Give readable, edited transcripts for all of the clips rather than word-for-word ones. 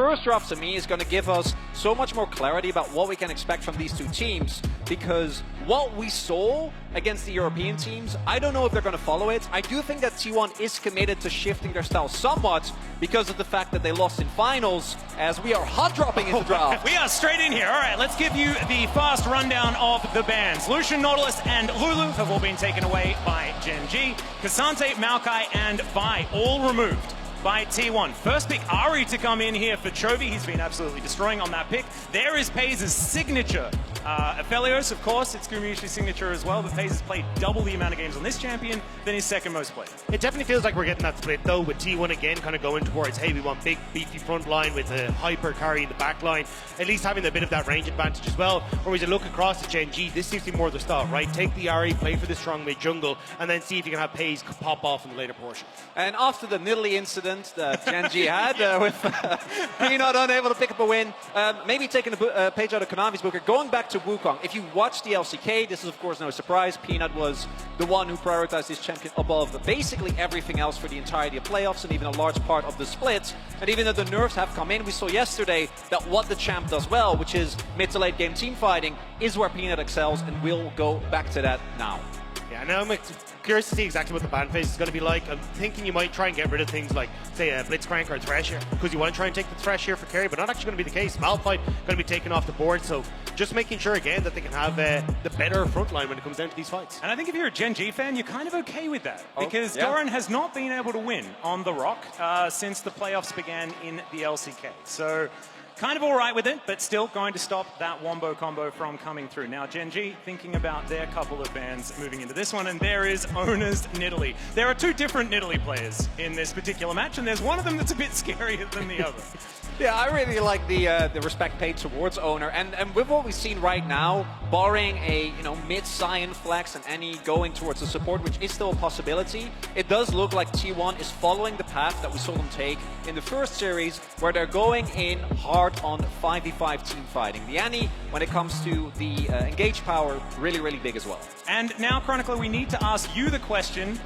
first draft to me is going to give us so much more clarity about what we can expect from these two teams, because what we saw against the European teams, I don't know if they're going to follow it. I do think that T1 is committed to shifting their style somewhat because of the fact that they lost in finals, as we are hot dropping into draft. We are straight in here. All right, let's give you the fast rundown of the bans. Lucian, Nautilus, and Lulu have all been taken away by Gen G. K'Sante, Maokai, and Vi all removed by T1. First pick, Ari, to come in here for Chovy. He's been absolutely destroying on that pick. There is FaZe's signature. Aphelios, of course, it's Gumiyushi's signature as well, but FaZe has played double the amount of games on this champion than his second most played. It definitely feels like we're getting that split, though, with T1 again kind of going towards, hey, we want big, beefy front line with a hyper carry in the back line, at least having a bit of that range advantage as well. Whereas you look across at Gen G, this seems to be more the style, right? Take the Ari, play for the strong mid jungle, and then see if you can have FaZe pop off in the later portion. And after the Nidalee incident that Gen G had with Peanut unable to pick up a win, maybe taking a page out of Konami's book, going back to Wukong. If you watch the LCK, this is of course no surprise. Peanut was the one who prioritized his champion above basically everything else for the entirety of playoffs and even a large part of the split. And even though the nerfs have come in, we saw yesterday that what the champ does well, which is mid to late game team fighting, is where Peanut excels, and we'll go back to that now. Yeah, now I'm curious to see exactly what the ban phase is going to be like. I'm thinking you might try and get rid of things like, say, a Blitzcrank or a Thresh here, because you want to try and take the Thresh here for carry, but not actually going to be the case. Malphite going to be taken off the board, so just making sure again that they can have the better front line when it comes down to these fights. And I think if you're a Gen G fan, you're kind of okay with that, because Doran has not been able to win on the Rock since the playoffs began in the LCK. So kind of all right with it, but still going to stop that wombo combo from coming through. Now, Gen G thinking about their couple of bans moving into this one, and there is Owner's Nidalee. There are two different Nidalee players in this particular match, and there's one of them that's a bit scarier than the other. Yeah, I really like the respect paid towards Owner, and with what we've seen right now, barring a mid-Cyan flex and any going towards the support, which is still a possibility, it does look like T1 is following the path that we saw them take in the first series, where they're going in hard on 5v5 team fighting. The Annie, when it comes to the engage power, really, really big as well. And now, Chronicler, we need to ask you the question,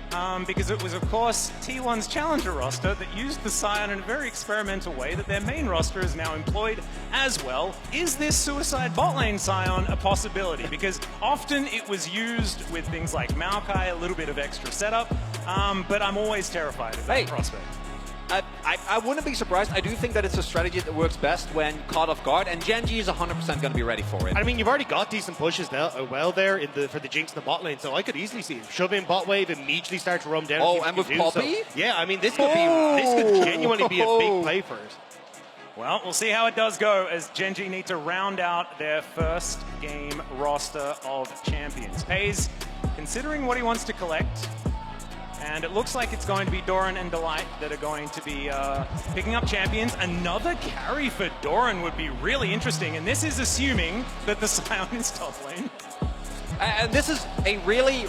because it was, of course, T1's Challenger roster that used the Scion in a very experimental way that their main roster is now employed as well. Is this Suicide bot lane Scion a possibility? Because often it was used with things like Maokai, a little bit of extra setup, but I'm always terrified of that prospect. I wouldn't be surprised. I do think that it's a strategy that works best when caught off guard, and Gen G is 100% going to be ready for it. I mean, you've already got decent pushes there for the Jinx in the bot lane, so I could easily see him shove in bot wave, immediately start to roam down. Oh, and with Poppy? So, yeah, I mean, this could genuinely be a big play for it. Well, we'll see how it does go as Gen G need to round out their first game roster of champions. FaZe considering what he wants to collect, and it looks like it's going to be Doran and Delight that are going to be picking up champions. Another carry for Doran would be really interesting, and this is assuming that the Scion is top lane. And this is a really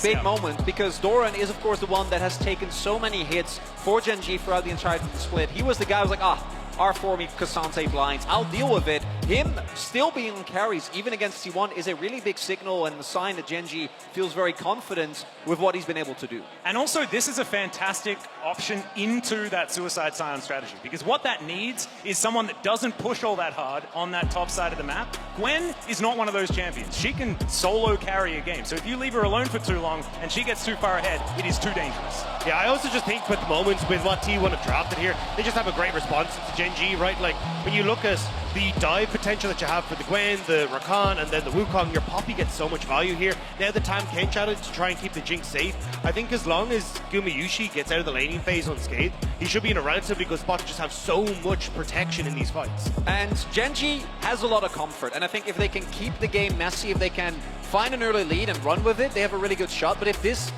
big moment, because Doran is, of course, the one that has taken so many hits for Gen G throughout the entirety of the split. He was the guy who was like, R4 me K'Sante blinds, I'll deal with it. Him still being on carries, even against T1, is a really big signal and a sign that Gen G feels very confident with what he's been able to do. And also, this is a fantastic option into that Suicide Scion strategy, because what that needs is someone that doesn't push all that hard on that top side of the map. Gwen is not one of those champions. She can solo carry a game, so if you leave her alone for too long and she gets too far ahead, it is too dangerous. Yeah, I also just think with the moments with what T1 have drafted here, they just have a great response to Gen G, right? Like, when you look at the dive potential that you have for the Gwen, the Rakan, and then the Wukong, your Poppy gets so much value here. Now the Tam Kench added to try and keep the Jinx safe. I think as long as Gumiyushi gets out of the laning phase unscathed, he should be in a relatively good spot to just have so much protection in these fights. And Gen G has a lot of comfort, and I think if they can keep the game messy, if they can find an early lead and run with it, they have a really good shot. But if this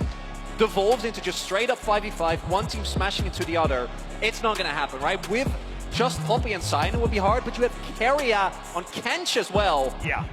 devolves into just straight up 5v5, one team smashing into the other, it's not going to happen, right? With just Poppy and Cyan, it would be hard, but you have Keria on Kench as well. Yeah.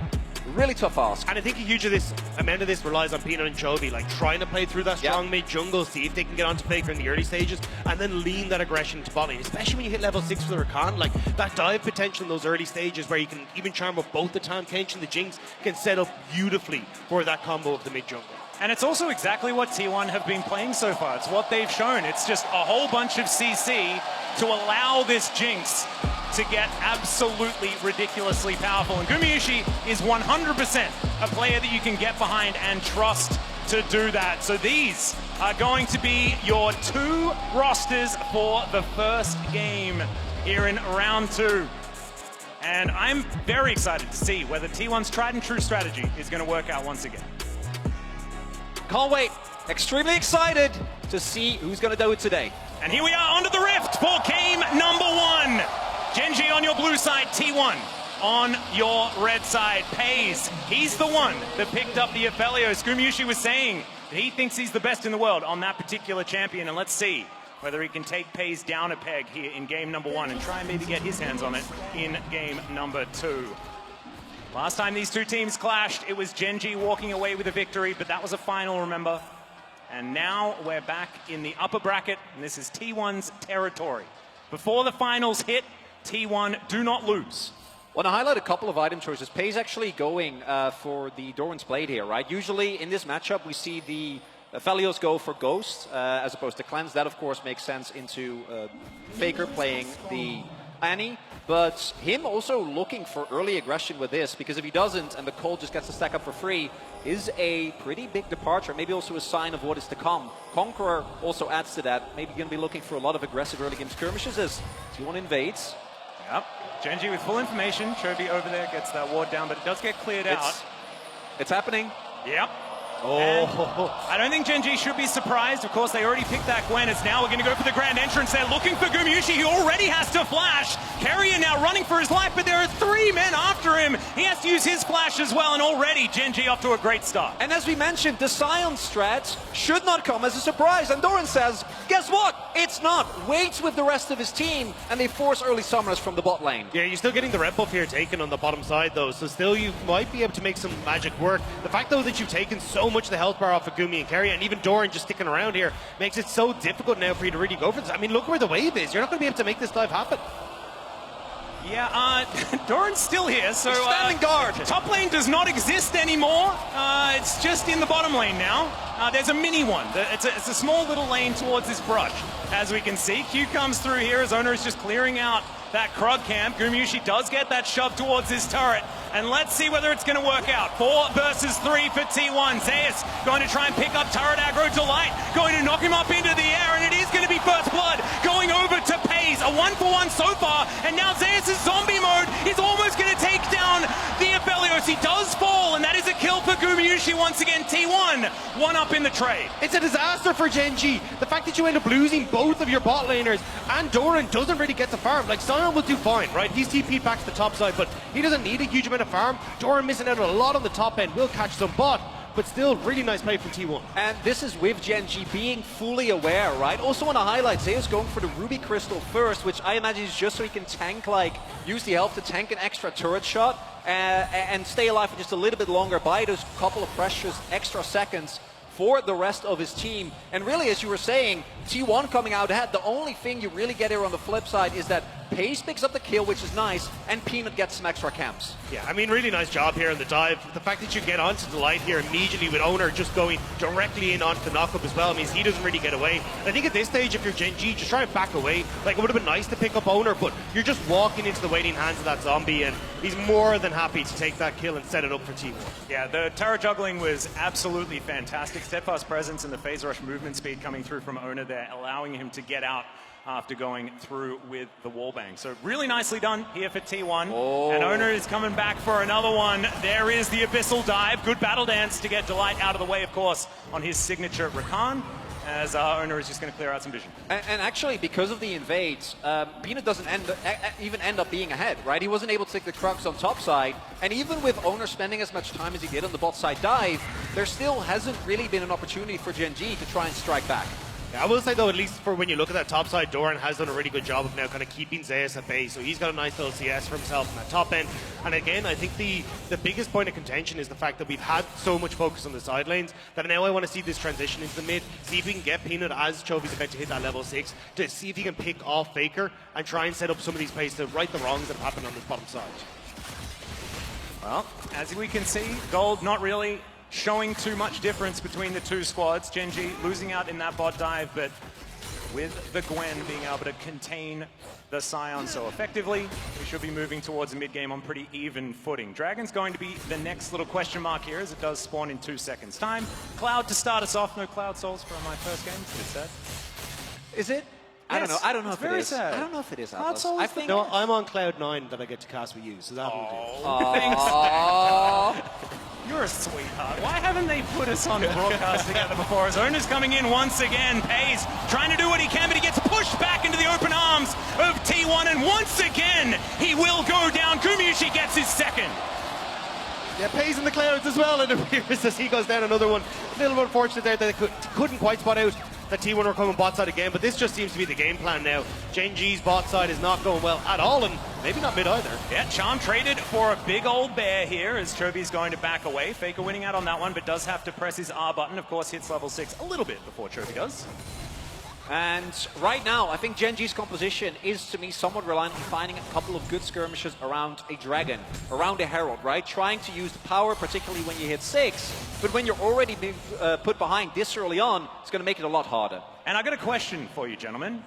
Really tough ask. And I think a huge amount of this relies on Peanut and Chovy, like trying to play through that strong mid jungle, see if they can get onto Faker in the early stages, and then lean that aggression into bot lane, especially when you hit level 6 for the Rakan. Like, that dive potential in those early stages where you can even charm up both the Tam Kench and the Jinx can set up beautifully for that combo of the mid jungle. And it's also exactly what T1 have been playing so far. It's what they've shown. It's just a whole bunch of CC to allow this Jinx to get absolutely ridiculously powerful. And Gumayusi is 100% a player that you can get behind and trust to do that. So these are going to be your 2 rosters for the first game here in round 2. And I'm very excited to see whether T1's tried and true strategy is going to work out once again. Can't wait. Extremely excited to see who's going to do it today. And here we are onto the Rift for game number 1. Gen.G on your blue side, T1 on your red side. Pays, he's the one that picked up the Aphelios. Gumayusi was saying that he thinks he's the best in the world on that particular champion, and let's see whether he can take Pays down a peg here in game number 1 and try and maybe get his hands on it in game number 2. Last time these 2 teams clashed, it was Gen.G walking away with a victory, but that was a final, remember? And now we're back in the upper bracket, and this is T1's territory. Before the finals hit, T1 do not lose. Want to highlight a couple of item choices. Pays actually going for the Doran's Blade here, right? Usually in this matchup, we see the Aphelios go for Ghost as opposed to Cleanse. That, of course, makes sense into Faker playing the Annie. But him also looking for early aggression with this, because if he doesn't and the Cold just gets to stack up for free, is a pretty big departure. Maybe also a sign of what is to come. Conqueror also adds to that. Maybe going to be looking for a lot of aggressive early game skirmishes as T1 invades. Yep. Gen.G with full information. Chovy over there gets that ward down, but it does get cleared out. It's happening. Yep. Oh. I don't think Gen.G should be surprised. Of course, they already picked that Gwen. It's now we're going to go for the grand entrance. They're looking for Gumayusi, who already has to flash. Carrier now running for his life, but there are 3 men after him. He has to use his flash as well, and already Gen.G off to a great start. And as we mentioned, the Scion strats should not come as a surprise. And Doran says, guess what? It's not. Waits with the rest of his team, and they force early summoners from the bot lane. Yeah, you're still getting the red buff here taken on the bottom side, though, so still you might be able to make some magic work. The fact, though, that you've taken so much of the health bar off of Gumi and Carrier, and even Doran just sticking around here, makes it so difficult now for you to really go for this. I mean, look where the wave is. You're not going to be able to make this dive happen. Yeah, Doran's still here, so standing guard. Top lane does not exist anymore. It's just in the bottom lane now. There's a mini one. It's a small little lane towards this brush. As we can see, Q comes through here as Owner is just clearing out that Krug camp. Gumayusi does get that shove towards his turret. And let's see whether it's going to work out. 4 versus 3 for T1. Zeus going to try and pick up turret aggro. Delight going to knock him up into the air, and it is going to be first blood going over to Pays. A 1-for-1 so far, and now Zeus' zombie mode is almost going to take down the Aphelios. He does fall, and that is a kill for Gumayusi once again. T1 one up in the trade. It's a disaster for Gen.G. The fact that you end up losing both of your bot laners, and Doran doesn't really get the farm. Like, Sion will do fine, right? He's TP'd back to the top side, but he doesn't need a huge amount of farm. Doran missing out a lot on the top end, will catch some bot, but still really nice play from T1. And this is with Gen.G being fully aware, right? Also want to highlight Zeus going for the Ruby Crystal first, which I imagine is just so he can tank, like, use the health to tank an extra turret shot and stay alive for just a little bit longer, buy those couple of precious extra seconds for the rest of his team. And really, as you were saying, T1 coming out ahead. The only thing you really get here on the flip side is that Pays picks up the kill, which is nice, and Peanut gets some extra camps. Yeah, I mean, really nice job here in the dive. The fact that you get onto Delight here immediately with Owner just going directly in onto the knockup as well means he doesn't really get away. I think at this stage, if you're Gen.G, just try and back away. Like, it would have been nice to pick up Owner, but you're just walking into the waiting hands of that zombie, and he's more than happy to take that kill and set it up for T1. Yeah, the turret juggling was absolutely fantastic. Steadfast presence and the phase rush movement speed coming through from Owner there, allowing him to get out after going through with the wallbang. So really nicely done here for T1. Oh. And Owner is coming back for another one. There is the Abyssal Dive. Good battle dance to get Delight out of the way, of course, on his signature Rakan, as Owner is just going to clear out some vision. And actually, because of the invades, Peanut doesn't even end up being ahead, right? He wasn't able to take the Crux on top side, and even with Owner spending as much time as he did on the bot side dive, there still hasn't really been an opportunity for Gen.G to try and strike back. I will say, though, at least for when you look at that top side, Doran has done a really good job of now kind of keeping Zeus at bay, so he's got a nice little CS for himself in that top end. And again, I think the biggest point of contention is the fact that we've had so much focus on the side lanes that now I want to see this transition into the mid, see if we can get Peanut as Chovy's about to hit that level 6, to see if he can pick off Faker and try and set up some of these plays to right the wrongs that have happened on this bottom side. Well, as we can see, Gold not really showing too much difference between the two squads. Gen.G losing out in that bot dive, but with the Gwen being able to contain the Scion so effectively, we should be moving towards a mid-game on pretty even footing. Dragon's going to be the next little question mark here, as it does spawn in 2 seconds' time. Cloud to start us off. No Cloud Souls for my first game. It's a bit sad. Is it? I don't know. I don't know if it is. I don't know if it is. Cloud Souls? I think. No, I'm on Cloud 9 that I get to cast with you, so that will do. Thanks. You're a sweetheart. Why haven't they put us on broadcast together before? His owner's coming in once again. Pays, trying to do what he can, but he gets pushed back into the open arms of T1, and once again, he will go down. Kumyushi gets his second. Yeah, Pays in the clouds as well, and it appears as he goes down another one. A little bit unfortunate there that they couldn't quite spot out that T1 were coming bot side again, but this just seems to be the game plan now. Gen G's bot side is not going well at all, and maybe not mid either. Yeah, Charm traded for a big old bear here as Chovy's going to back away. Faker winning out on that one, but does have to press his R button. Of course, hits level 6 a little bit before Chovy does. And right now, I think Gen G's composition is, to me, somewhat reliant on finding a couple of good skirmishes around a Dragon, around a Herald, right? Trying to use the power, particularly when you hit 6. But when you're already being put behind this early on, it's going to make it a lot harder. And I got a question for you, gentlemen.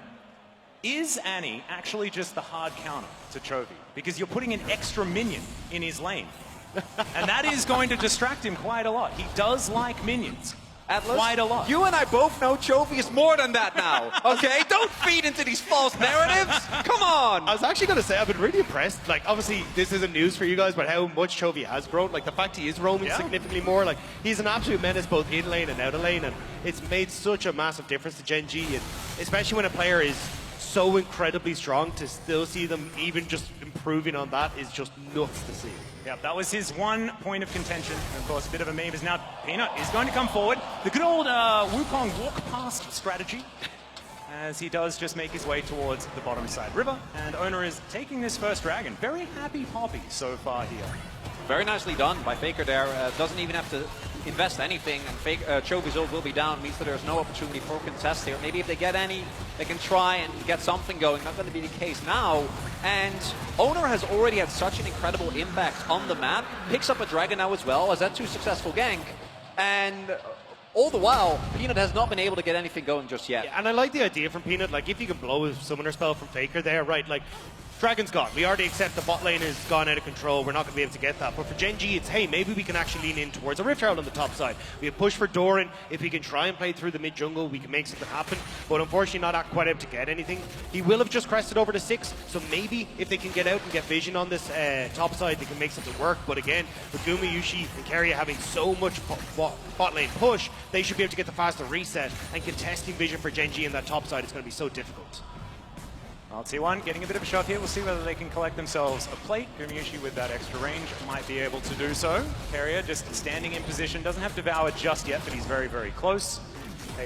Is Annie actually just the hard counter to Chovy? Because you're putting an extra minion in his lane. And that is going to distract him quite a lot. He does like minions. Atlas, quite a lot. You and I both know Chovy is more than that now, okay? Don't feed into these false narratives. Come on. I was actually going to say, I've been really impressed. Like, obviously, this isn't news for you guys, but how much Chovy has grown. Like, the fact he is roaming significantly more. Like, he's an absolute menace both in lane and out of lane, and it's made such a massive difference to Gen G, and especially when a player is so incredibly strong, to still see them even just improving on that is just nuts to see. Yeah, that was his one point of contention. And of course, a bit of a meme is now Peanut is going to come forward. The good old Wukong walk past strategy, as he does just make his way towards the bottom side river. And Owner is taking this first dragon. Very happy Poppy so far here. Very nicely done by Faker there. Doesn't even have to invest anything, and Chovy's ult will be down. Means that there's no opportunity for contest here. Maybe if they get any, they can try and get something going. Not going to be the case now. And Owner has already had such an incredible impact on the map. Picks up a dragon now as well, as that 2 successful gank. And all the while, Peanut has not been able to get anything going just yet. Yeah, and I like the idea from Peanut, like, if you can blow a summoner spell from Faker there, right, like, Dragon's gone. We already accept the bot lane has gone out of control. We're not going to be able to get that. But for Gen G, it's, hey, maybe we can actually lean in towards a Rift Herald on the top side. We have push for Doran. If we can try and play through the mid-jungle, we can make something happen. But unfortunately, not quite able to get anything. He will have just crested over to 6. So maybe if they can get out and get vision on this top side, they can make something work. But again, with Gumayushi and Keria having so much bot lane push, they should be able to get the faster reset. And contesting vision for Gen G in that top side is going to be so difficult. Well, T1 getting a bit of a shot here. We'll see whether they can collect themselves a plate. Gumayushi with that extra range might be able to do so. Keria just standing in position. Doesn't have Devour just yet, but he's very, very close.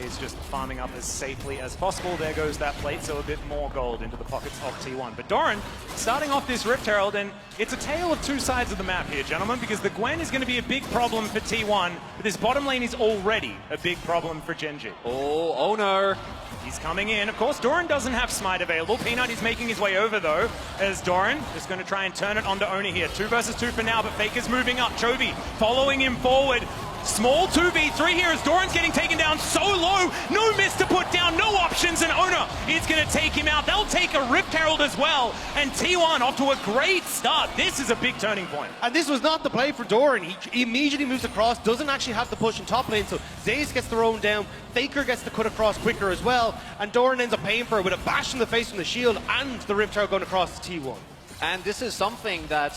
He's just farming up as safely as possible. There goes that plate, so a bit more gold into the pockets of T1. But Doran starting off this Rift Herald, and it's a tale of 2 sides of the map here, gentlemen, because the Gwen is going to be a big problem for T1, but this bottom lane is already a big problem for Gen G. Oh, Owner. He's coming in. Of course, Doran doesn't have Smite available. Peanut is making his way over, though, as Doran is going to try and turn it onto Owner here. 2 versus 2 for now, but Faker's moving up. Chovy following him forward. Small 2v3 here as Doran's getting taken down so low. No miss to put down, no options, and Owner is going to take him out. They'll take a Rift Herald as well, and T1 off to a great start. This is a big turning point. And this was not the play for Doran. He immediately moves across, doesn't actually have the push in top lane, so Zaze gets the roam down, Faker gets the cut across quicker as well, and Doran ends up paying for it with a bash in the face from the shield and the Rift Herald going across to T1. And this is something that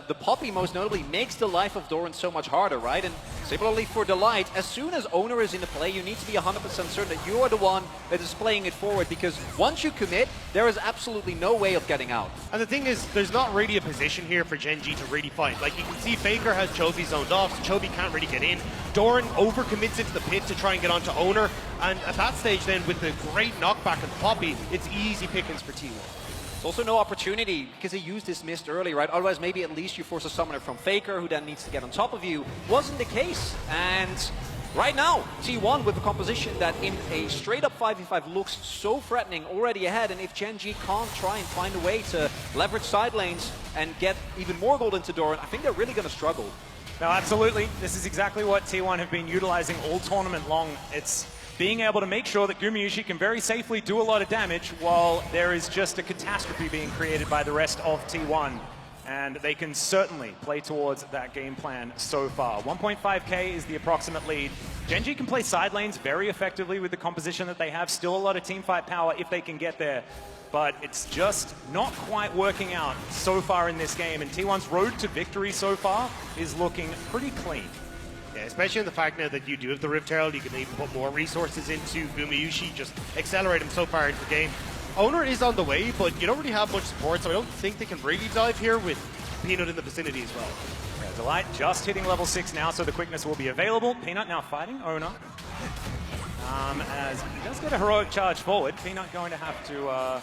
the Poppy most notably makes the life of Doran so much harder, right? And similarly for Delight, as soon as Owner is in the play, you need to be 100% certain that you are the one that is playing it forward, because once you commit, there is absolutely no way of getting out. And the thing is, there's not really a position here for Gen G to really fight. Like, you can see Faker has Chovy zoned off, so Chovy can't really get in. Doran overcommits into the pit to try and get onto Owner, and at that stage then, with the great knockback of the Poppy, it's easy pickings for T1. Also no opportunity, because he used this mist early, right? Otherwise, maybe at least you force a summoner from Faker, who then needs to get on top of you. Wasn't the case. And right now, T1 with a composition that in a straight-up 5v5 looks so threatening, already ahead. And if Gen G can't try and find a way to leverage side lanes and get even more gold into Doran, I think they're really going to struggle. No, absolutely. This is exactly what T1 have been utilizing all tournament long. It's being able to make sure that Gumayusi can very safely do a lot of damage while there is just a catastrophe being created by the rest of T1. And they can certainly play towards that game plan so far. 1.5k is the approximate lead. Gen.G can play side lanes very effectively with the composition that they have. Still a lot of teamfight power if they can get there. But it's just not quite working out so far in this game. And T1's road to victory so far is looking pretty clean. Yeah, especially in the fact now that you do have the Rift Herald, you can even put more resources into Gumayusi, just accelerate him so far into the game. Owner is on the way, but you don't really have much support, so I don't think they can really dive here with Peanut in the vicinity as well. Yeah, Delight just hitting level 6 now, so the quickness will be available. Peanut now fighting Owner. As he does get a heroic charge forward, Peanut going to have to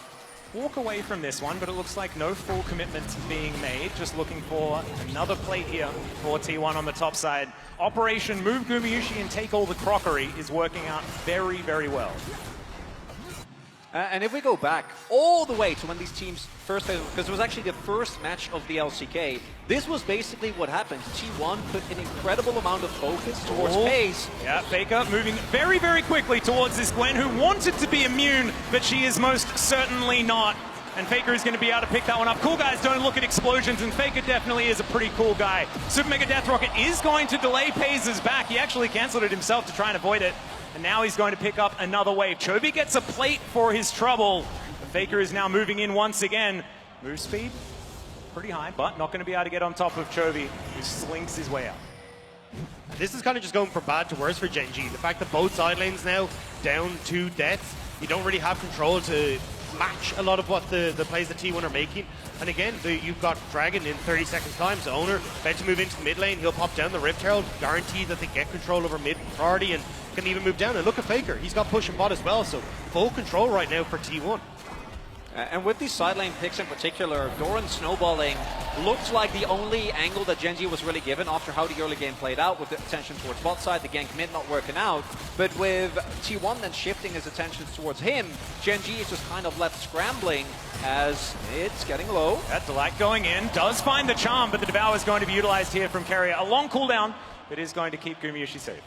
walk away from this one, but it looks like no full commitment being made. Just looking for another plate here for T1 on the top side. Operation Move Gumayusi and Take All the Crockery is working out very, very well. And if we go back all the way to when these teams first played, because it was actually the first match of the LCK, this was basically what happened. T1 put an incredible amount of focus towards pace. Yeah, Faker moving very, very quickly towards this Gwen, who wanted to be immune, but she is most certainly not. And Faker is going to be able to pick that one up. Cool guys don't look at explosions, and Faker definitely is a pretty cool guy. Super Mega Death Rocket is going to delay Paze's back. He actually canceled it himself to try and avoid it. And now he's going to pick up another wave. Chovy gets a plate for his trouble. Faker is now moving in once again. Move speed, pretty high, but not going to be able to get on top of Chovy, who slinks his way out. This is kind of just going from bad to worse for Gen.G. The fact that both side lanes now down to deaths, you don't really have control to match a lot of what the plays that T1 are making. And again, you've got Dragon in 30 seconds time, so Owner about to move into the mid lane. He'll pop down the Rift Herald, guarantee that they get control over mid priority and can even move down. And look at Faker, he's got push and bot as well, so full control right now for T1. And with these side lane picks in particular, Doran snowballing looked like the only angle that Gen.G was really given after how the early game played out, with the attention towards bot side, the gank mid not working out. But with T1 then shifting his attention towards him, Gen.G is just kind of left scrambling as it's getting low. That Delight going in, does find the charm, but the Devour is going to be utilized here from Carrier. A long cooldown, but is going to keep Gumayusi safe.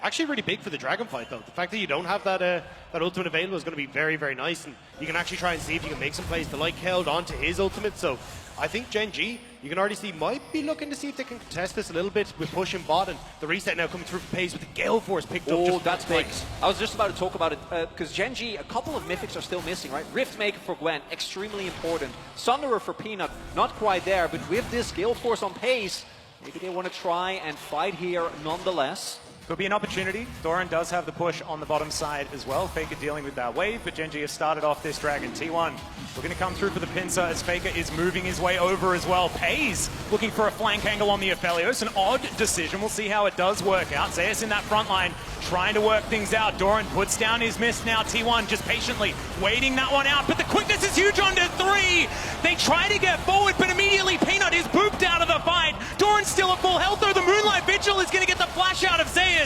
Actually really big for the Dragon fight though. The fact that you don't have that ultimate available is going to be very, very nice, and you can actually try and see if you can make some plays. The Light held onto his ultimate, so I think Gen.G, you can already see, might be looking to see if they can contest this a little bit with push and bot, and the reset now coming through for Paze with the Gale Force picked up. Oh, just that's big. I was just about to talk about it, because Gen.G, a couple of mythics are still missing, right? Riftmaker for Gwen, extremely important. Sunderer for Peanut, not quite there, but with this Gale Force on Pace, maybe they want to try and fight here nonetheless. Could be an opportunity. Doran does have the push on the bottom side as well. Faker dealing with that wave, but Gen.G has started off this Dragon. T1 looking to come through for the pincer as Faker is moving his way over as well. Paze looking for a flank angle on the Aphelios. An odd decision. We'll see how it does work out. Zeus in that front line trying to work things out. Doran puts down his mist now. T1 just patiently waiting that one out, but the quickness is huge onto 3. They try to get forward, but immediately Peanut is booped out of the fight. Doran's still at full health though. The Moonlight Vigil is going to get the flash out of Zeus.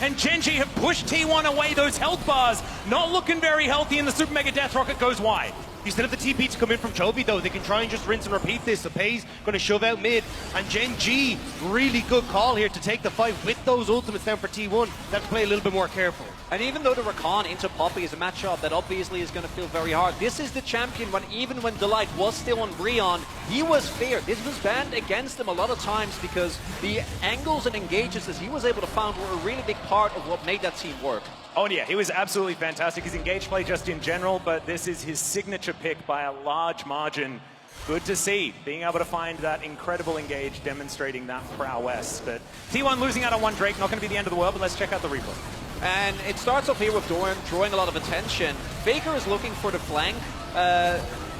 And Gen.G have pushed T1 away. Those health bars not looking very healthy, and the Super Mega Death Rocket goes wide. You still have the TP to come in from Chovy though. They can try and just rinse and repeat this. So Paze going to shove out mid, and Gen.G, really good call here to take the fight with those ultimates down for T1. They have to play a little bit more careful. And even though the Rakan into Poppy is a matchup that obviously is going to feel very hard, this is the champion when even when Delight was still on Breon, he was feared. This was banned against him a lot of times because the angles and engages that he was able to find were a really big part of what made that team work. Oh yeah, he was absolutely fantastic. His engage play just in general, but this is his signature pick by a large margin. Good to see, being able to find that incredible engage, demonstrating that prowess. But T1 losing out on one Drake, not going to be the end of the world, but let's check out the replay. And it starts off here with Doran drawing a lot of attention. Faker is looking for the flank.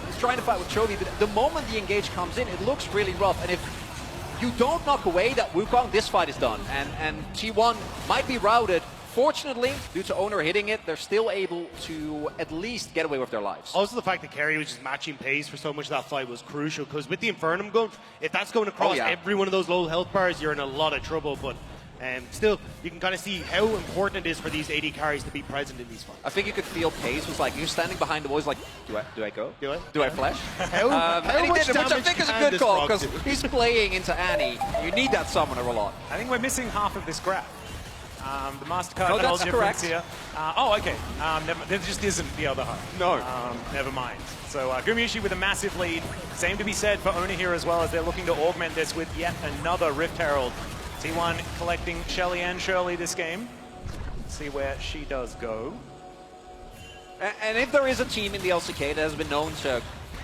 He's trying to fight with Chovy, but the moment the engage comes in, it looks really rough. And if you don't knock away that Wukong, this fight is done. And T1 might be routed. Fortunately, due to Owner hitting it, they're still able to at least get away with their lives. Also, the fact that Kerry was just matching Pace for so much of that fight was crucial, because with the Infernum gun, if that's going across every one of those low health bars, you're in a lot of trouble. But still, you can kind of see how important it is for these AD carries to be present in these fights. I think you could feel Pace was like, you're standing behind the wall, he's like, do I go? Do I flash? How much which I think is a good call, because do? he's playing into Annie. You need that summoner a lot. I think we're missing half of this graph. The MasterCard No, little that's difference correct. here. Oh, okay. There just isn't the other home. No. Never mind. So Gumayusi with a massive lead. Same to be said for Ona here as well, as they're looking to augment this with yet another Rift Herald. T1 collecting Shelly and Shirley this game. Let's see where she does go. And if there is a team in the LCK that has been known to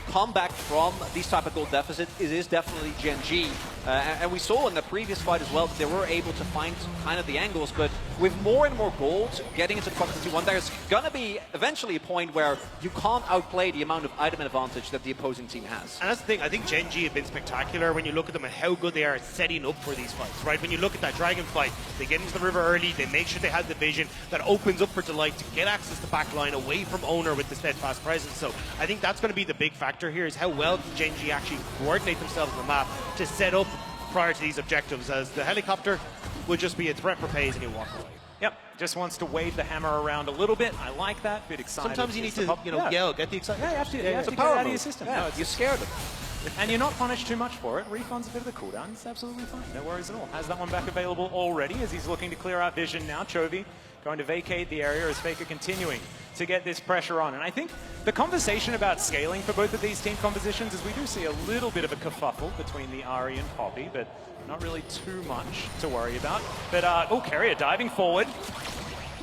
come back from these type of goal deficits, it is definitely Gen G. And we saw in the previous fight as well that they were able to find kind of the angles, but with more and more gold getting into the Copa T1, there's going to be eventually a point where you can't outplay the amount of item advantage that the opposing team has. And that's the thing, I think Gen G have been spectacular when you look at them and how good they are at setting up for these fights, right? When you look at that Dragon fight, they get into the river early, they make sure they have the vision that opens up for Delight to get access to backline away from Owner with the steadfast presence. So I think that's going to be the big factor here, is how well Gen G actually coordinate themselves on the map to set up prior to these objectives, as the helicopter will just be a threat for pays and you walk away. Yep, just wants to wave the hammer around a little bit. I like that, bit excited. Sometimes you need to, yell, get the excitement. Yeah, you have to, you have It's to a get it power out of your move. system. Yeah, No, you're scared of it. And you're not punished too much for it. Refunds a bit of the cooldown. It's absolutely fine. No worries at all. Has that one back available already as he's looking to clear out vision now. Chovy going to vacate the area as Faker continuing to get this pressure on. And I think the conversation about scaling for both of these team compositions is we do see a little bit of a kerfuffle between the Ari and Poppy, but not really too much to worry about. But, oh, Carrier diving forward.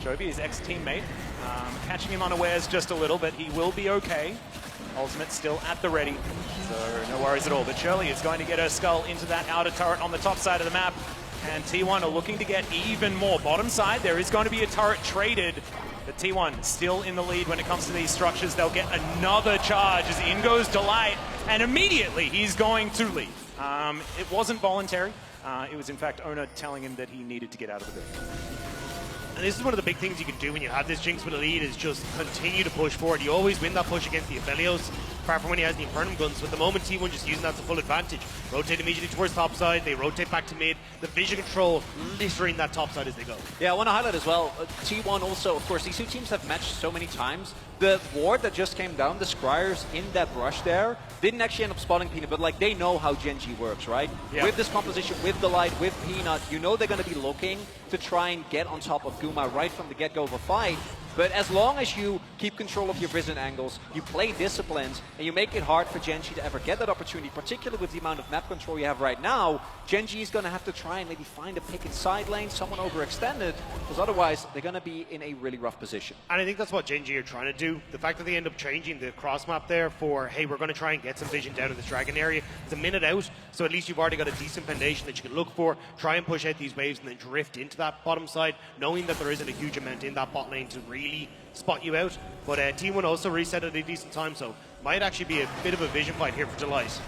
Chovy, his ex-teammate, catching him unawares just a little, but he will be okay. Ultimate still at the ready, so no worries at all. But Shirley is going to get her skull into that outer turret on the top side of the map, and T1 are looking to get even more. Bottom side, there is going to be a turret traded, but T1 still in the lead when it comes to these structures. They'll get another charge as in goes Delight, and immediately he's going to leave. It wasn't voluntary. It was in fact Ona telling him that he needed to get out of the building. And this is one of the big things you can do when you have this Jinx with a lead, is just continue to push forward. You always win that push against the Aphelios, apart from when he has the Infernum guns. So at the moment, T1 just using that to full advantage. Rotate immediately towards top side, they rotate back to mid. The vision control littering that top side as they go. Yeah, I want to highlight as well, T1 also, of course, these two teams have matched so many times. The ward that just came down, the Scryers in that brush there, didn't actually end up spotting Peanut, but like they know how Gen G works, right? Yeah. With this composition, with Delight, with Peanut, you know they're going to be looking to try and get on top of Guma right from the get-go of a fight. But as long as you keep control of your vision angles, you play disciplined, and you make it hard for Gen G to ever get that opportunity, particularly with the amount of map control you have right now, Gen G is going to have to try and maybe find a pick in side lane, someone overextended, because otherwise they're going to be in a really rough position. And I think that's what Gen G are trying to do. The fact that they end up changing the cross map there for, hey, we're going to try and get some vision down in this Dragon area. It's a minute out, so at least you've already got a decent foundation that you can look for, try and push out these waves and then drift into that bottom side, knowing that there isn't a huge amount in that bot lane to really spot you out. But T1 also reset at a decent time, so might actually be a bit of a vision fight here for Delight.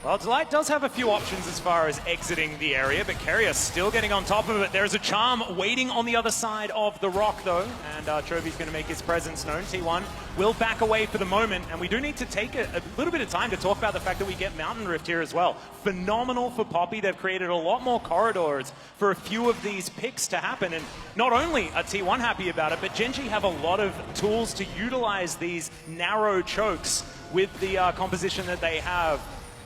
Well, Delight does have a few options as far as exiting the area, but Carrier still getting on top of it. There's a charm waiting on the other side of the rock, though, and Chovy's going to make his presence known. T1 will back away for the moment, and we do need to take a little bit of time to talk about the fact that we get Mountain Rift here as well. Phenomenal for Poppy. They've created a lot more corridors for a few of these picks to happen, and not only are T1 happy about it, but Gen G have a lot of tools to utilize these narrow chokes with the composition that they have.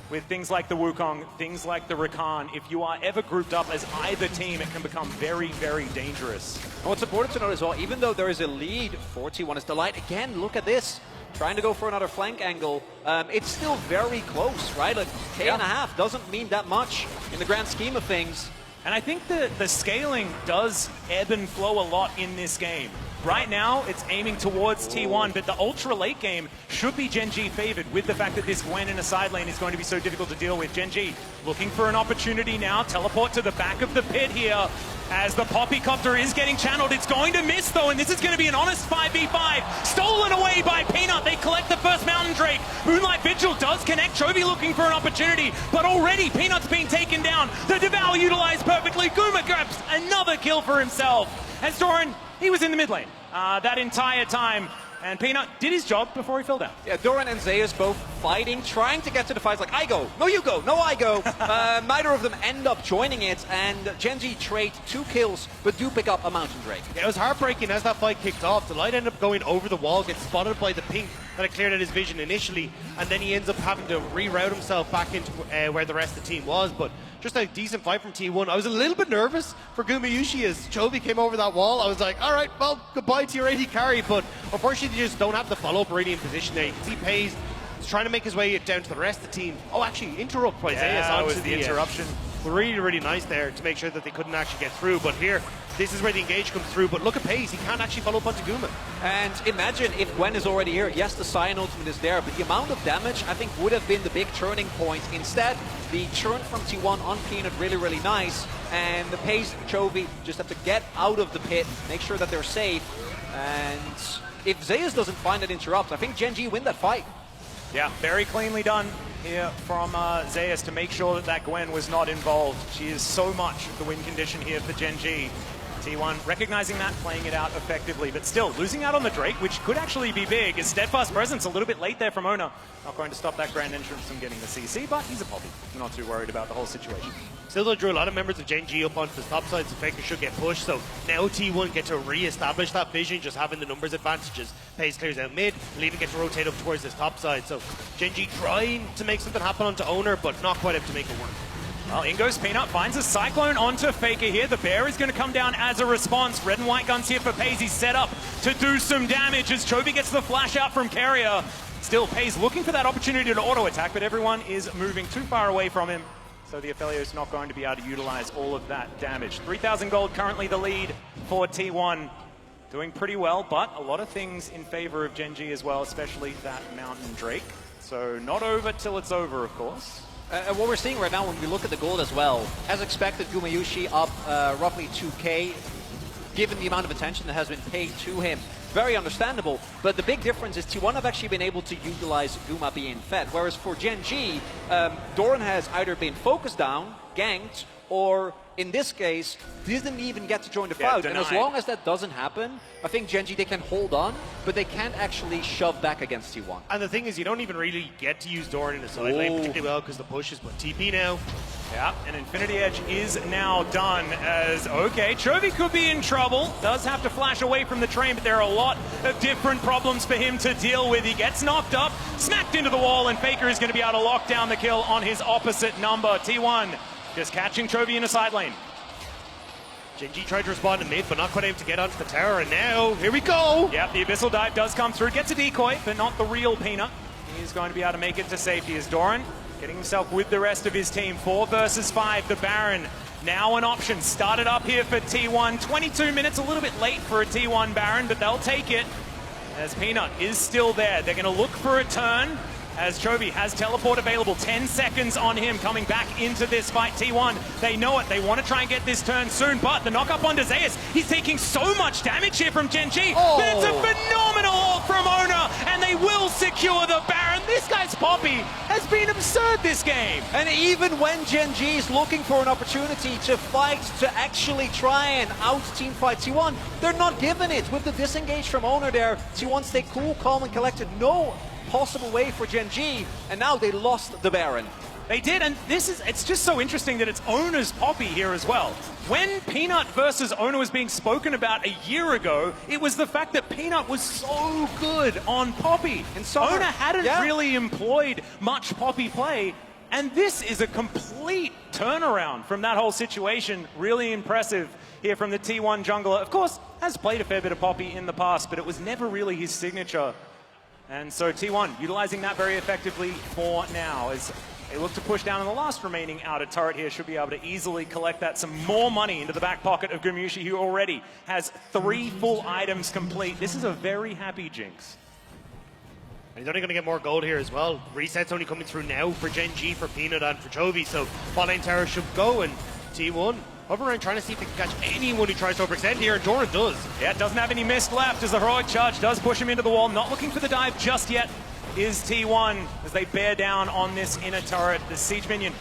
With things like the Wukong, things like the Rakan, if you are ever grouped up as either team, it can become very, very dangerous. And what's important to note as well, even though there is a lead for T1 as Delight, again, look at this. Trying to go for another flank angle. It's still very close, right? Like K and a half doesn't mean that much in the grand scheme of things. And I think the scaling does ebb and flow a lot in this game. Right now, it's aiming towards T1, but the ultra late game should be Gen G favored with the fact that this Gwen in a side lane is going to be so difficult to deal with. Gen G looking for an opportunity now. Teleport to the back of the pit here as the Poppycopter is getting channeled. It's going to miss, though, and this is going to be an honest 5v5. Stolen away by Peanut. They collect the first Mountain Drake. Moonlight Vigil does connect. Chovy looking for an opportunity, but already Peanut's being taken down. The Devour utilized perfectly. Guma grabs another kill for himself. As Doran, he was in the mid lane that entire time. And Peanut did his job before he fell down. Yeah, Doran and Zeus both fighting, trying to get to the fights like, I go, no you go, no I go. Neither of them end up joining it, and Gen G trade 2 kills, but do pick up a Mountain Drake. Yeah, it was heartbreaking as that fight kicked off. Delight ended up going over the wall, gets spotted by the pink that it cleared out his vision initially, and then he ends up having to reroute himself back into where the rest of the team was. But just a decent fight from T1. I was a little bit nervous for Gumayushi as Chovy came over that wall. I was like, all right, well, goodbye to your AD carry, but unfortunately they just don't have the follow-up already in position there. You can see Pays is trying to make his way down to the rest of the team. Oh, actually, interrupt by Zeus onto the interruption. Really, really nice there to make sure that they couldn't actually get through. But here, this is where the engage comes through. But look at Pays, he can't actually follow up onto Guma. And imagine if Gwen is already here. Yes, the Cyan ultimate is there, but the amount of damage, I think, would have been the big turning point. Instead, the churn from T1 on Peanut really, really nice. And the Pays, Chovy just have to get out of the pit, make sure that they're safe. And if Zeus doesn't find that interrupt, I think Gen G win that fight. Yeah, very cleanly done here from Zeus to make sure that that Gwen was not involved. She is so much the win condition here for Gen G. T1 recognizing that, playing it out effectively, but still losing out on the Drake, which could actually be big. His steadfast presence a little bit late there from Ona. Not going to stop that grand entrance from getting the CC, but he's a poppy. Not too worried about the whole situation. Still though, drew a lot of members of Gen G up onto the top side, so Faker should get pushed. So now T1 get to re-establish that vision, just having the numbers advantages. Pays clears out mid, Leaving get to rotate up towards this top side. So Gen G trying to make something happen onto Owner, but not quite able to make it work. Well, in goes Peanut, finds a Cyclone onto Faker here. The Bear is going to come down as a response. Red and white guns here for Pays. He's set up to do some damage as Chovy gets the flash out from Carrier. Still, Pays looking for that opportunity to auto-attack, but everyone is moving too far away from him. So the Aphelios not going to be able to utilize all of that damage. 3,000 gold currently the lead for T1. Doing pretty well, but a lot of things in favor of Gen G as well, especially that Mountain Drake. So not over till it's over, of course. What we're seeing right now when we look at the gold as well, as expected, Gumayushi up roughly 2k, given the amount of attention that has been paid to him. Very understandable, but the big difference is T1 have actually been able to utilize Guma being fed, whereas for Gen G, Doran has either been focused down, ganked, or in this case, didn't even get to join the fight. And as long as that doesn't happen, I think Gen G, they can hold on, but they can't actually shove back against T1. And the thing is, you don't even really get to use Doran in the side lane particularly well because the push is but TP now. Yeah, and Infinity Edge is now done as, okay, Chovy could be in trouble. Does have to flash away from the train, but there are a lot of different problems for him to deal with. He gets knocked up, smacked into the wall, and Faker is going to be able to lock down the kill on his opposite number. T1 just catching Chovy in a side lane. Gen G tried to respond to mid, but not quite able to get onto the tower, and now, here we go! Yep, the Abyssal Dive does come through, gets a decoy, but not the real Peanut. He's going to be able to make it to safety as Doran getting himself with the rest of his team. 4 versus 5, the Baron now an option. Started up here for T1, 22 minutes, a little bit late for a T1 Baron, but they'll take it as Peanut is still there. They're going to look for a turn as Chovy has teleport available. 10 seconds on him coming back into this fight. T1, they know it. They want to try and get this turn soon, but the knock up onto Zeus. He's taking so much damage here from Gen G, but it's a phenomenal ult from Ona, and they will secure the Baron. This guy's Poppy has been absurd this game. And even when Gen G is looking for an opportunity to fight, to actually try and out-team fight T1, they're not given it. With the disengage from Owner there, T1 stay cool, calm, and collected. No possible way for Gen G, and now they lost the Baron. They did, and it's just so interesting that it's Owner's Poppy here as well. When Peanut versus Owner was being spoken about a year ago, it was the fact that Peanut was so good on Poppy, and Owner hadn't really employed much Poppy play, and this is a complete turnaround from that whole situation. Really impressive here from the T1 jungler. Of course, has played a fair bit of Poppy in the past, but it was never really his signature. And so T1 utilizing that very effectively for now as they look to push down on the last remaining outer turret here. Should be able to easily collect that, some more money into the back pocket of Gumayushi, who already has 3 full items complete. This is a very happy Jinx. And he's only going to get more gold here as well. Reset's only coming through now for Gen G, for Peanut, and for Chovy, so bot lane tower should go, and T1 over around trying to see if they can catch anyone who tries to overextend here, and Doran does. Yeah, doesn't have any mist left as the heroic charge does push him into the wall. Not looking for the dive just yet is T1 as they bear down on this inner turret. The siege minion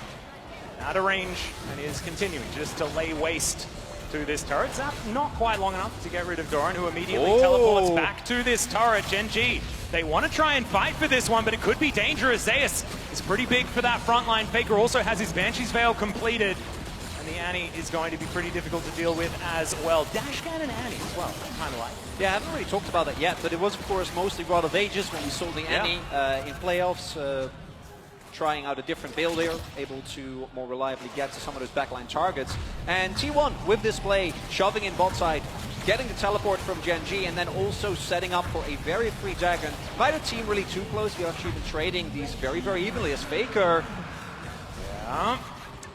out of range and is continuing just to lay waste to this turret. Zap not quite long enough to get rid of Doran, who immediately teleports back to this turret. Gen G, they want to try and fight for this one, but it could be dangerous. Zeus is pretty big for that front line. Faker also has his Banshee's Veil completed. And the Annie is going to be pretty difficult to deal with as well. Dash cannon Annie as well, kind of like. Yeah, I haven't really talked about that yet, but it was, of course, mostly Rod of Ages when we saw the Annie in playoffs, trying out a different build here, able to more reliably get to some of those backline targets. And T1, with this play, shoving in bot side, getting the teleport from Gen G, and then also setting up for a very free dragon. Neither team really too close. We've actually been trading these very, very evenly as Faker. Yeah.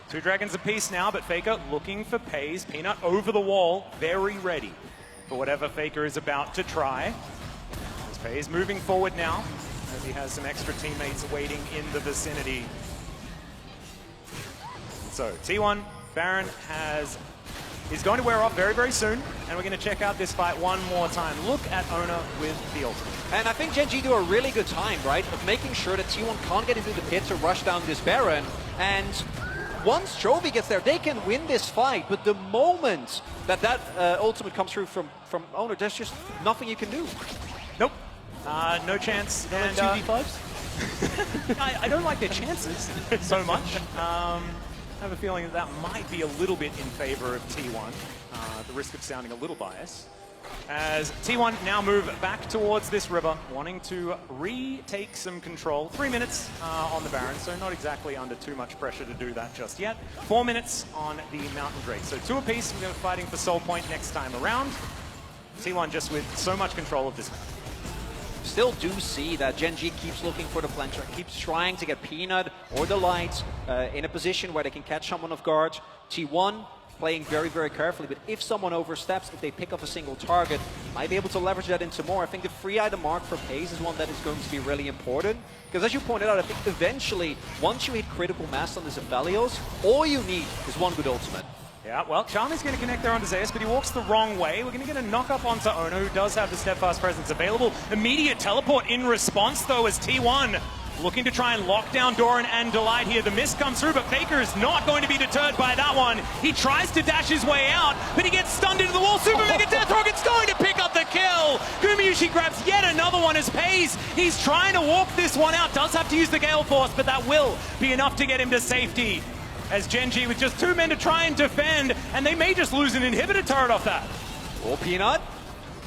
2 dragons apiece now, but Faker looking for Pays. Peanut over the wall, very ready for whatever Faker is about to try. As Pays moving forward now, as he has some extra teammates waiting in the vicinity. So T1, Baron is going to wear off very, very soon, and we're going to check out this fight one more time. Look at Ona with the ultimate. And I think Gen G do a really good time, right, of making sure that T1 can't get into the pit to rush down this Baron. And once Chovy gets there, they can win this fight. But the moment that ultimate comes through from Ona, there's just nothing you can do. Nope. No chance. And 2v5s? I don't like their chances so much. I have a feeling that might be a little bit in favor of T1, the risk of sounding a little biased. As T1 now move back towards this river, wanting to retake some control. 3 minutes on the Baron, so not exactly under too much pressure to do that just yet. 4 minutes on the Mountain Drake. So 2 apiece, we're fighting for Soul Point next time around. T1 just with so much control of this map. Still do see that Gen G keeps looking for the flank track, keeps trying to get Peanut or the Light in a position where they can catch someone off guard. T1 playing very, very carefully, but if someone oversteps, if they pick up a single target, might be able to leverage that into more. I think the free item mark for Pays is one that is going to be really important, because as you pointed out, I think eventually, once you hit critical mass on this Aphelios, all you need is one good ultimate. Yeah, well, Charmy's going to connect there onto Zeus, but he walks the wrong way. We're going to get a knock up onto Ona, who does have the steadfast presence available. Immediate teleport in response, though, as T1 looking to try and lock down Doran and Delight here. The mist comes through, but Faker is not going to be deterred by that one. He tries to dash his way out, but he gets stunned into the wall. Super Mega Death Rocket's going to pick up the kill. Gumayushi grabs yet another one as Pays. He's trying to walk this one out. Does have to use the Gale Force, but that will be enough to get him to safety. As Gen G with just 2 men to try and defend, and they may just lose an inhibitor turret off that. Or Peanut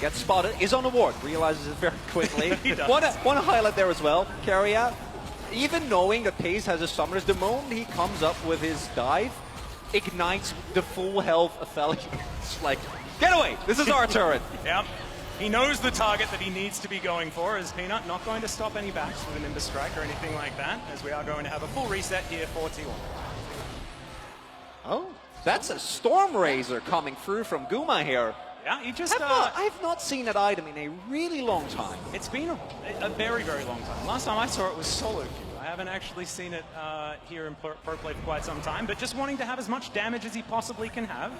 gets spotted, is on the ward, realizes it very quickly. Want to highlight there as well, Carrier, even knowing that Pays has a summoners, the moment he comes up with his dive, ignites the full health Aphelios. It's like, get away, this is our turret. Yep. He knows the target that he needs to be going for, as Peanut not going to stop any backs with a Nimbus Strike or anything like that, as we are going to have a full reset here for T1. Oh, that's a Storm Razor coming through from Guma here. Yeah, he just... I have not seen that item in a really long time. It's been a very, very long time. Last time I saw it was solo queue. I haven't actually seen it here in Pro Play for quite some time, but just wanting to have as much damage as he possibly can have.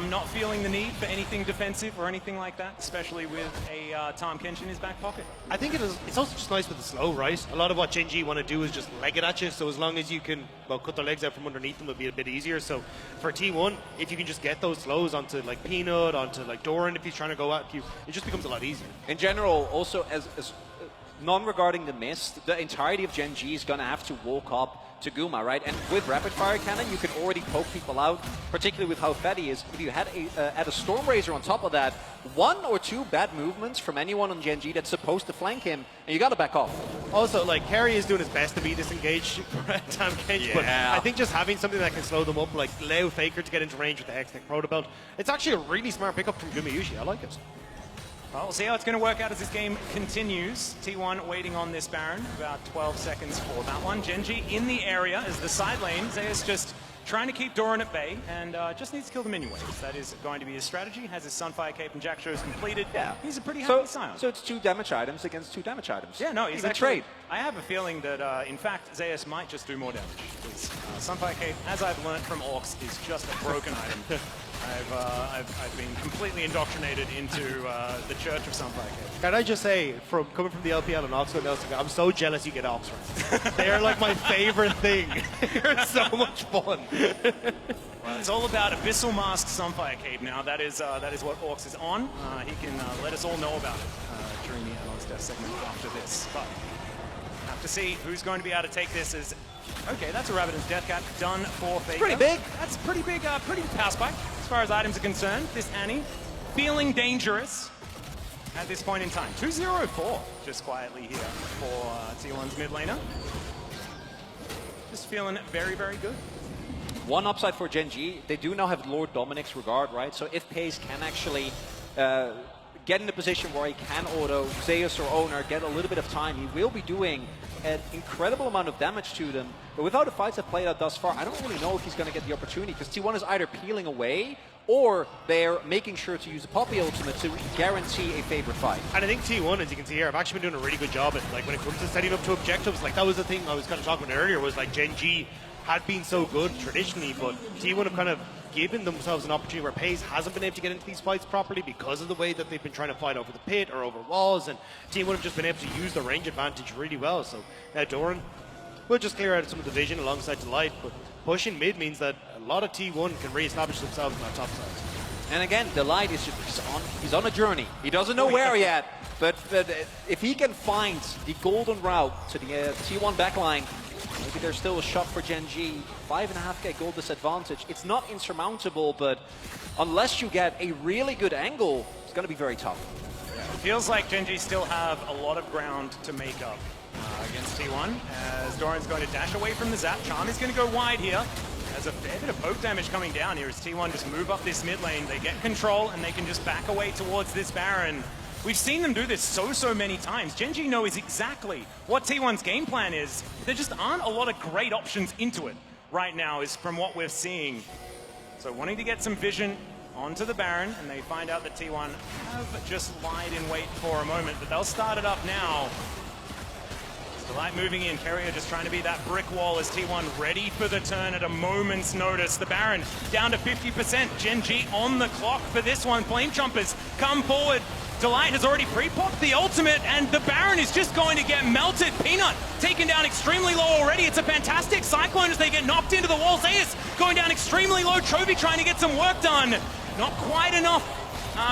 Not feeling the need for anything defensive or anything like that, especially with a Tahm Kench in his back pocket. I think it's also just nice with the slow, right? A lot of what Gen G want to do is just leg it at you, so as long as you can, well, cut their legs out from underneath them, it'll be a bit easier. So for T1, if you can just get those slows onto like Peanut, onto like Doran, if he's trying to go at you, it just becomes a lot easier. In general, also as non-regarding the mist, the entirety of Gen G is going to have to walk up to Guma, right? And with Rapid Fire Cannon, you can already poke people out, particularly with how fat he is. If you had add a Storm Razor on top of that, 1 or 2 bad movements from anyone on Gen G that's supposed to flank him, and you got to back off. Also, like, Carry is doing his best to be disengaged for Tahm Kench, but I think just having something that can slow them up, like allow Faker to get into range with the Hextech Protobelt, it's actually a really smart pickup from Gumayushi. I like it. Well, we'll see how it's going to work out as this game continues. T1 waiting on this Baron, about 12 seconds for that one. Gen G in the area as the side lane. Zeus just trying to keep Doran at bay and just needs to kill the minion waves. That is going to be his strategy. Has his Sunfire Cape and Jack Shows completed. Yeah. He's a pretty happy Scion. So it's 2 damage items against 2 damage items. Yeah, no, he's even actually... trade. I have a feeling that, in fact, Zeus might just do more damage. Because Sunfire Cape, as I've learned from Orcs, is just a broken item. I've been completely indoctrinated into the Church of Sunfire Cape. Can I just say, from coming from the LPL and Oxford, I'm so jealous you get Ox ranks. They're like my favorite thing. They're so much fun. Well, it's all about Abyssal Mask Sunfire Cape now. That is what Orcs is on. He can let us all know about it during the Analyst Death segment after this. But have to see who's going to be able to take this as Okay, that's a Rabbiden's Death Cap done for Faker. Pretty big. That's pretty big, pretty power spike as far as items are concerned. This Annie feeling dangerous at this point in time. 2-0-4 just quietly here for T1's mid laner. Just feeling very, very good. One upside for Gen G, they do now have Lord Dominic's regard, right? So if Pace can actually get in a position where he can auto Zeus or Owner, get a little bit of time, he will be doing an incredible amount of damage to them. But with how the fights have played out thus far, I don't really know if he's going to get the opportunity, because T1 is either peeling away or they're making sure to use the Poppy ultimate to guarantee a favorite fight. And I think T1, as you can see here, have actually been doing a really good job at, like, when it comes to setting up to objectives. Like, that was the thing I was kind of talking about earlier, was like Gen G had been so good traditionally, but T1 have kind of given themselves an opportunity where Pace hasn't been able to get into these fights properly because of the way that they've been trying to fight over the pit or over walls, and T1 have just been able to use the range advantage really well. So Doran will just clear out some of the vision alongside Delight, but pushing mid means that a lot of T1 can re-establish themselves on that top side. And again, Delight is just he's on a journey. He doesn't know where yet, but if he can find the golden route to the T1 backline, maybe there's still a shot for Gen G. 5.5k gold disadvantage. It's not insurmountable, but unless you get a really good angle, it's going to be very tough. Yeah, it feels like Gen G still have a lot of ground to make up against T1, as Doran's going to dash away from the zap. Charm is going to go wide here. There's a fair bit of poke damage coming down here as T1 just move up this mid lane. They get control and they can just back away towards this Baron. We've seen them do this so many times. Gen G knows exactly what T1's game plan is. There just aren't a lot of great options into it right now, is from what we're seeing. So wanting to get some vision onto the Baron, and they find out that T1 have just lied in wait for a moment, but they'll start it up now. Delight moving in, Keria just trying to be that brick wall as T1 ready for the turn at a moment's notice. The Baron down to 50%, Gen G on the clock for this one. Flame Chompers come forward. Delight has already pre-popped the ultimate, and the Baron is just going to get melted. Peanut taken down extremely low already. It's a fantastic Cyclone as they get knocked into the wall. Zeus going down extremely low. Chovy trying to get some work done. Not quite enough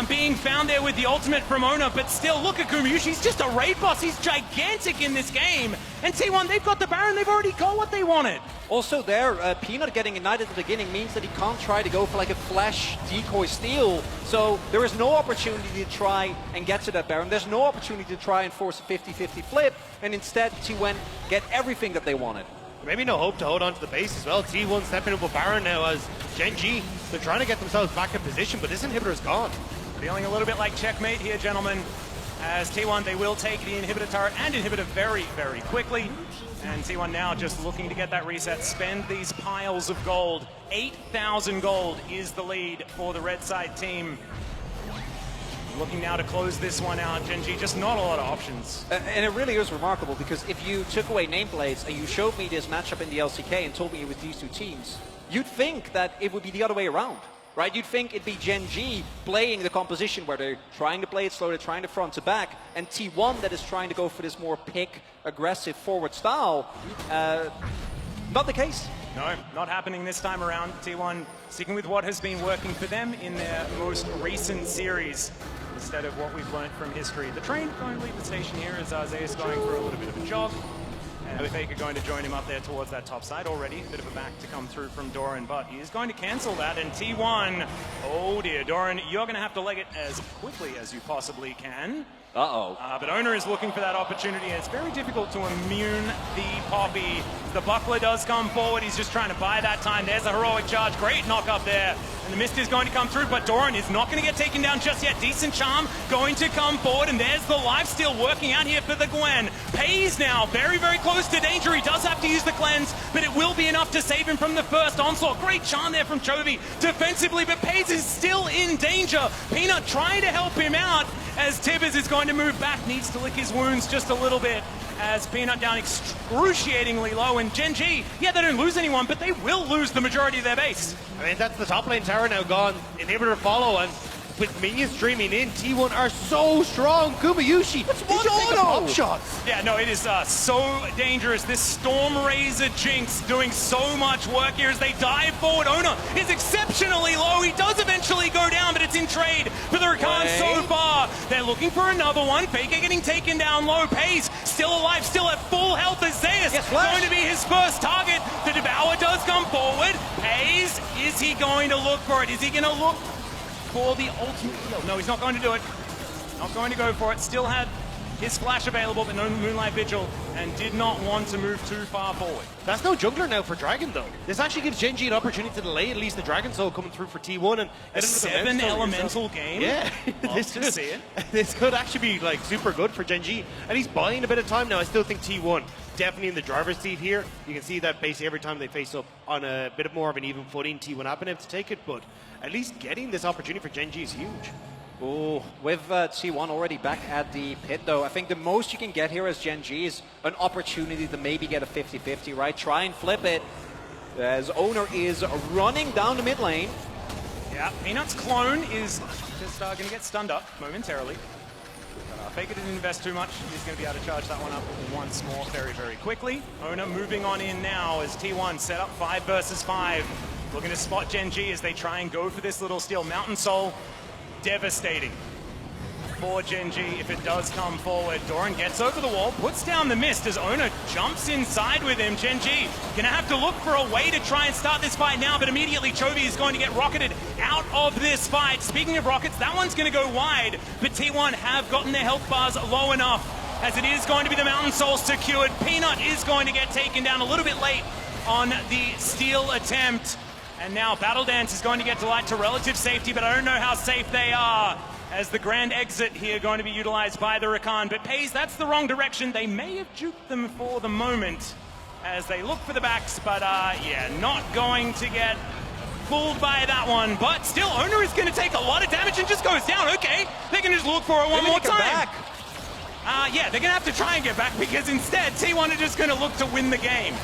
being found there with the ultimate from Ona, but still, look at Gumyushi. He's just a raid boss. He's gigantic in this game. And T1, they've got the Baron. They've already got what they wanted. Also there, Peanut getting ignited at the beginning means that he can't try to go for like a flash decoy steal. So there is no opportunity to try and get to that Baron. There's no opportunity to try and force a 50-50 flip. And instead, T1 get everything that they wanted. Maybe no hope to hold on to the base as well. T1 stepping up with Baron now as Gen G. They're trying to get themselves back in position, but this inhibitor is gone. Feeling a little bit like checkmate here, gentlemen. As T1, they will take the inhibitor turret and inhibitor very quickly. And T1 now just looking to get that reset, spend these piles of gold. 8,000 gold is the lead for the red side team. Looking now to close this one out. Gen G, just not a lot of options. And it really is remarkable, because if you took away nameplates and you showed me this matchup in the LCK and told me it was these two teams, you'd think that it would be the other way around, right? You'd think it'd be Gen G playing the composition where they're trying to play it slow, they're trying to front to back, and T1 that is trying to go for this more pick, aggressive forward style. Not the case. No, not happening this time around. T1 sticking with what has been working for them in their most recent series, instead of what we've learned from history. The train going to leave the station here as Zeus going for a little bit of a jog. And Faker going to join him up there towards that top side already. A bit of a back to come through from Doran, but he is going to cancel that. And T1, oh dear, Doran, you're going to have to leg it as quickly as you possibly can. But Owner is looking for that opportunity, and it's very difficult to immune the Poppy. The Buckler does come forward. He's just trying to buy that time. There's a heroic charge. Great knock up there. And the mist is going to come through, but Doran is not going to get taken down just yet. Decent charm going to come forward, and there's the lifesteal working out here for the Gwen. Pays now very close to danger. He does have to use the cleanse, but it will be enough to save him from the first onslaught. Great charm there from Chovy defensively, but Pays is still in danger. Peanut trying to help him out as Tibbers is going to move back, needs to lick his wounds just a little bit as Peanut down excruciatingly low. And Gen G, yeah, they don't lose anyone, but they will lose the majority of their base. I mean, that's the top lane tower now gone. Inhibitor follow, and with minions streaming in, T1 are so strong. Gumayushi, that's one auto shot. Yeah, no, it is so dangerous. This Storm Razor Jinx doing so much work here as they dive forward. Ona is exceptionally low. He does eventually go down, but it's in trade for the Rakan so far. They're looking for another one. Faker getting taken down low. Pace still alive, still at full health as Zeus. Yes, flash. Going to be his first target. The Devourer does come forward. Pays. Is he going to look for it? Is he going to look for the ultimate kill? No, he's not going to do it. Not going to go for it. Still had his flash available, but no Moonlight Vigil, and did not want to move too far forward. That's no jungler now for Dragon, though. This actually gives Gen G an opportunity to delay at least the Dragon Soul coming through for T1. And a 7 elemental game? Yeah. This could actually be like super good for Gen G. And he's buying a bit of time now. I still think T1 definitely in the driver's seat here. You can see that basically every time they face up on a bit more of an even footing, T1 have been able to take it, but at least getting this opportunity for Gen G is huge. Oh, with T1 already back at the pit, though, I think the most you can get here as Gen G is an opportunity to maybe get a 50-50, right? Try and flip it, as Owner is running down the mid lane. Yeah, Peanut's clone is just going to get stunned up momentarily. Faker didn't invest too much. He's going to be able to charge that one up once more very, very quickly. Owner moving on in now as T1 set up 5 versus 5. Looking to spot Gen G as they try and go for this little steal. Mountain Soul. Devastating for Gen G if it does come forward. Doran gets over the wall, puts down the mist as Owner jumps inside with him. Gen G gonna have to look for a way to try and start this fight now, but immediately Chovy is going to get rocketed out of this fight. Speaking of rockets, that one's gonna go wide, but T1 have gotten their health bars low enough as it is going to be the Mountain Soul secured. Peanut is going to get taken down a little bit late on the steal attempt. And now Battle Dance is going to get Delight to relative safety, but I don't know how safe they are as the grand exit here going to be utilized by the Rakan. But Pays, that's the wrong direction. They may have juked them for the moment as they look for the backs, but yeah, not going to get fooled by that one. But still, Owner is going to take a lot of damage and just goes down. Okay, they can just look for it one more time. Yeah, they're going to have to try and get back because instead T1 are just going to look to win the game.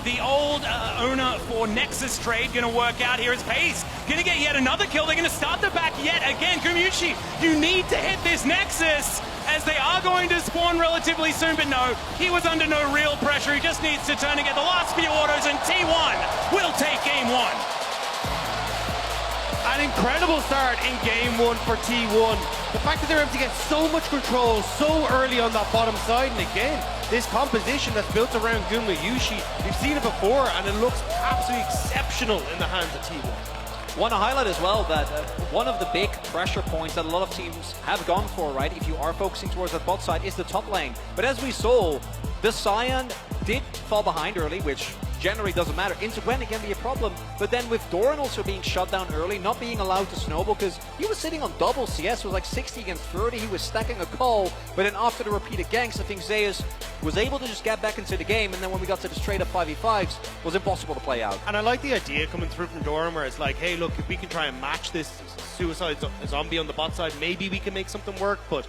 The old Owner for Nexus trade going to work out here as Pays going to get yet another kill. They're going to start the back yet again. Gumayusi, you need to hit this Nexus as they are going to spawn relatively soon, but no, he was under no real pressure. He just needs to turn and get the last few autos, and T1 will take game 1. An incredible start in game 1 for T1. The fact that they're able to get so much control so early on that bottom side, and again, this composition that's built around Gumayusi, we've seen it before, and it looks absolutely exceptional in the hands of T1. Want to highlight as well that one of the big pressure points that a lot of teams have gone for, right, if you are focusing towards that bot side, is the top lane. But as we saw, the Cyan did fall behind early, which generally doesn't matter. Into Gwen it can be a problem, but then with Doran also being shut down early, not being allowed to snowball, because he was sitting on double CS, it was like 60 against 30, he was stacking a call, but then after the repeated ganks, I think Zeus was able to just get back into the game, and then when we got to the straight up 5v5s, it was impossible to play out. And I like the idea coming through from Doran where it's like, hey look, if we can try and match this suicide zombie on the bot side, maybe we can make something work, but